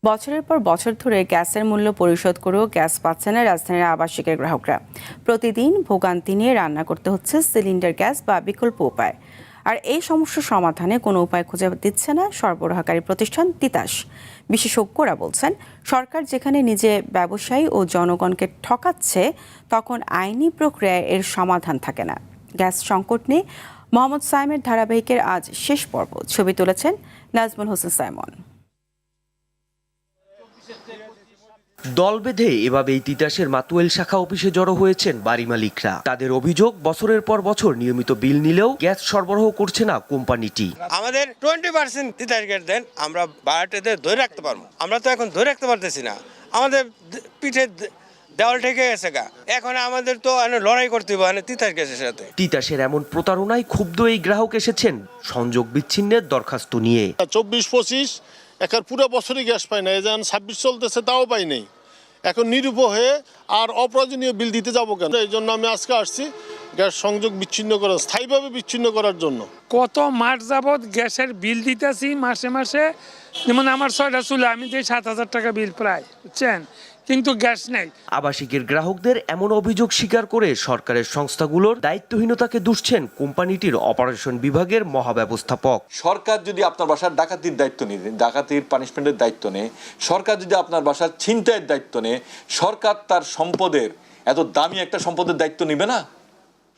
বছরের পর বছর ধরে গ্যাসের মূল্য পরিশোধ করেও গ্যাস পাচ্ছে না রাজধানীর আবাসিকের গ্রাহকরা। প্রতিদিন ভোগান্তি নিয়ে রান্না করতে হচ্ছে সিলিন্ডার গ্যাস বা বিকল্প উপায়। আর এই সমস্যার সমাধানে কোনো উপায় খুঁজে দিচ্ছে না সরবরাহকারী প্রতিষ্ঠান তিতাস। বিশেষজ্ঞরা বলছেন, সরকার যেখানে নিজে ব্যবসায়ী ও জনগণকে ঠকাচ্ছে, তখন আইনি প্রক্রিয়ায় এর সমাধান থাকে না। গ্যাস সংকট নিয়ে মোহাম্মদ সাইমের ধারাবাহিকের আজ শেষ পর্ব। ছবি তুলেছেন নাজমুল হোসেন সাইমন। দল বেঁধে এভাবেই তিতাসের মাতুয়েল শাখা অফিসে জড়ো হয়েছেন বাড়ি মালিকরা। তাদের অভিযোগ, বছরের পর বছর নিয়মিত বিল নিলেও গ্যাস সরবরাহ করছে না কোম্পানিটি। আমাদের 20% তিতাস গ্যাস দেন, আমরা বাড়িতে ধরে রাখতে পারবো। আমরা তো এখন ধরে রাখতে পারতেছি না, আমাদের পিঠে দেওয়াল ঠেকে গেছে গা। এখন আমাদের তো লড়াই করতে হবে তিতাস গ্যাসের সাথে। তিতাসের এমন প্রতারণায় ক্ষুব্ধ এই গ্রাহক এসেছেন সংযোগ বিচ্ছিন্নের দরখাস্ত নিয়ে। 24-25 একার পুরো বছরই গ্যাস পাই না, যেন 26 চলতেছে তাও পাই নাই। এখন নিরুপ হয়ে আর অপ্রয়োজনীয় বিল দিতে যাবো কেন? এই জন্য আমি আজকে আসছি গ্যাস সংযোগ বিচ্ছিন্ন করার, স্থায়ীভাবে বিচ্ছিন্ন করার জন্য। কত মাস যাবৎ গ্যাসের বিল দিতেছি মাসে মাসে। যেমন আমার 6টা চুলা, আমি দিই 7,000 টাকা বিল প্রায়, বুঝছেন, কিন্তু গ্যাস নেই। আবাসিকের গ্রাহকদের এমন অভিযোগ স্বীকার করে সরকারের সংস্থাগুলোর দায়িত্বহীনতাকে দুষছেন কোম্পানিটির অপারেশন বিভাগের মহাব্যবস্থাপক। সরকার যদি আপনার বাসার ডাকাতির দায়িত্ব নিয়ে, ডাকাতির পানিশমেন্টের দায়িত্ব নেয়, সরকার যদি আপনার বাসার ছিনতাইয়ের দায়িত্ব নেয়, সরকার তার সম্পদের, এত দামি একটা সম্পদের দায়িত্ব নিবে না?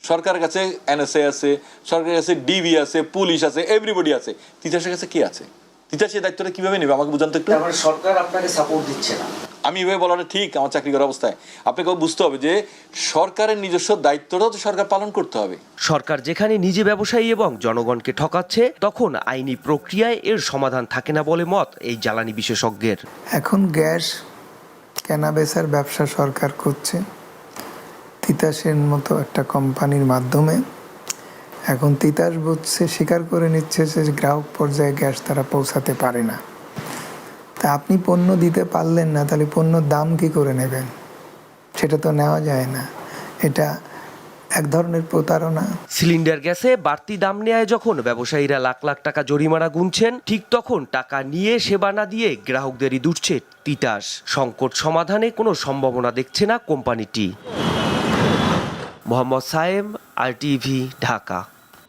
সরকারের কাছে এনএসএ আছে, সরকারের কাছে ডিবি আছে, পুলিশ আছে, এভরিবডি আছে। তিতাসের কাছে কি আছে? তিতাসের দায়িত্বটা কিভাবে নেবে আমাকে বুঝান তো একটু। সরকার আপনাকে সাপোর্ট দিচ্ছে না। আমি এভাবে বলাটা ঠিক আমার চাকরি করার অবস্থায়? আপনাকে বুঝতে হবে যে সরকারের নিজস্ব দায়িত্বটাও তো সরকার পালন করতে হবে। সরকার যেখানে নিজে ব্যবসায়ী এবং জনগণকে ঠকাচ্ছে, তখন আইনি প্রক্রিয়ায় এর সমাধান থাকে না বলে মত এই জ্বালানি বিশেষজ্ঞের। এখন গ্যাস কেনাবেচার ব্যবসা সরকার করছে তিতাসের মতো একটা কোম্পানির মাধ্যমে। এখন তিতাস বুঝছে, স্বীকার করে নিচ্ছে যে গ্রাহক পর্যায়ে গ্যাস তারা পৌঁছাতে পারে না। তা আপনি পণ্য দিতে পারলেন না, তাহলে পণ্যর দাম কি করে নেবেন? সেটা তো নেওয়া যায় না। এটা এক ধরনের প্রতারণা। সিলিন্ডার গ্যাসে বাড়তি দাম নেয় যখন ব্যবসায়ীরা লাখ লাখ টাকা জরিমানা গুনছেন, ঠিক তখন টাকা নিয়ে সেবা না দিয়ে গ্রাহকদেরই দুষছে তিতাস। সংকট সমাধানে কোনো সম্ভাবনা দেখছে না কোম্পানিটি। মোহাম্মদ সায়েম, RTV, ঢাকা।